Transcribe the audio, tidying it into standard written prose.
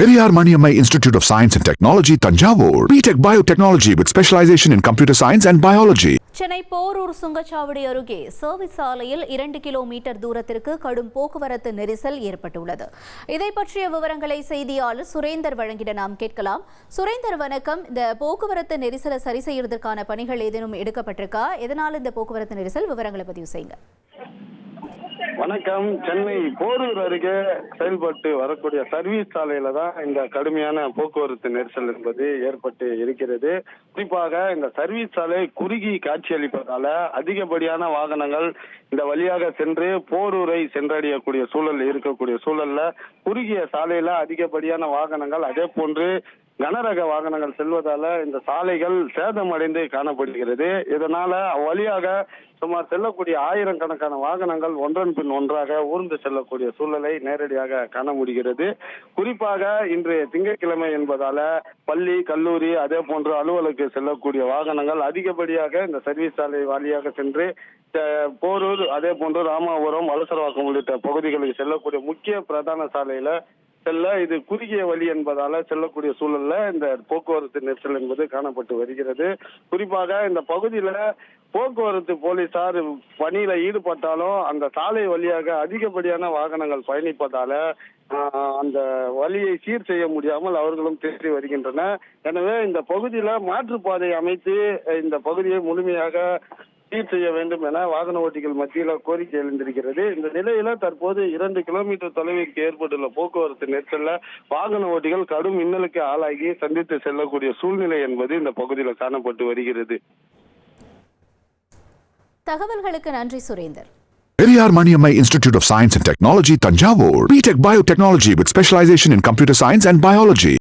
Periyar Maniammai Institute of Science and Technology, Tanjavur. B.Tech Biotechnology with specialization in computer science and biology. Chennai Porur சுங்கச்சாவடி அருகே service சாலையில் 2 kilometre தூரத்திற்கு கடும் போக்குவரத்து நெரிசல் ஏற்பட்டுள்ளது. இதை பற்றிய விவரங்களை செய்தியாளர் சுரேந்தர் வழங்கிட நாம் கேட்கலாம். சுரேந்தர் வணக்கம். இந்த போக்குவரத்து நெரிசலை சரி செய்யறதுக்கான பணிகள் ஏதேனும் எடுக்கப்பட்டிருக்கா? எதனால் இந்த போக்குவரத்து நெரிசல்? விவரங்களை பதிவு செய்யுங்க. வணக்கம். சென்னை போரூர் அருகே செயல்பட்டு வரக்கூடிய சர்வீஸ் சாலையில தான் இந்த கடுமையான போக்குவரத்து நெரிசல் என்பது ஏற்பட்டு இருக்கிறது. குறிப்பாக இந்த சர்வீஸ் சாலை குறுகி காட்சியளிப்பதால அதிகப்படியான வாகனங்கள் இந்த வழியாக சென்று போரூரை சென்றடையக்கூடிய சூழல் இருக்கக்கூடிய சூழல்ல குறுகிய சாலையில அதிகப்படியான வாகனங்கள், அதே போன்று கனரக வாகனங்கள் செல்வதால இந்த சாலைகள் சேதமடைந்து காணப்படுகிறது. இதனால அவ்வழியாக சுமார் செல்லக்கூடிய ஆயிரக்கணக்கான வாகனங்கள் ஒன்றன் பின் ஒன்றாக ஊர்ந்து செல்லக்கூடிய சூழலை நேரடியாக காண முடிகிறது. குறிப்பாக இன்று திங்கட்கிழமை என்பதால பள்ளி, கல்லூரி, அதே போன்று அலுவலருக்கு செல்லக்கூடிய வாகனங்கள் அதிகப்படியாக இந்த சர்வீஸ் சாலை வழியாக சென்று போரூர், அதே போன்று ராமாபுரம், வலசரவாக்கம் உள்ளிட்ட பகுதிகளுக்கு செல்லக்கூடிய முக்கிய பிரதான சாலையில செல்ல இது குறுகிய வழி என்பதால செல்லக்கூடிய சூழல்ல இந்த போக்குவரத்து நெரிசல் என்பது காணப்பட்டு வருகிறது. குறிப்பாக இந்த பகுதியில போக்குவரத்து போலீசார் பணியில ஈடுபட்டாலும் அந்த சாலை வழியாக அதிகப்படியான வாகனங்கள் பயணிப்பதால அந்த வழியை சீர் செய்ய முடியாமல் அவர்களும் தேடி வருகின்றன. எனவே இந்த பகுதியில மாற்றுப்பாதை அமைத்து இந்த பகுதியை முழுமையாக சீர் செய்ய வேண்டும் என வாகன ஓட்டிகள் மத்தியில கோரிக்கை எழுந்திருக்கிறது. இந்த நிலையில தற்போது 2 கிலோமீட்டர் தொலைவிற்கு ஏற்பட்டுள்ள போக்குவரத்து நெரிசல்ல வாகன ஓட்டிகள் கடும் இன்னலுக்கு ஆளாகி சந்தித்து செல்லக்கூடிய சூழ்நிலை என்பது இந்த பகுதியில் காணப்பட்டு வருகிறது. தகவல்களுக்கு நன்றி Surender. Periyar Maniammai Institute of Science and Technology, Tanjavur. B.Tech Biotechnology with specialization in computer science and biology.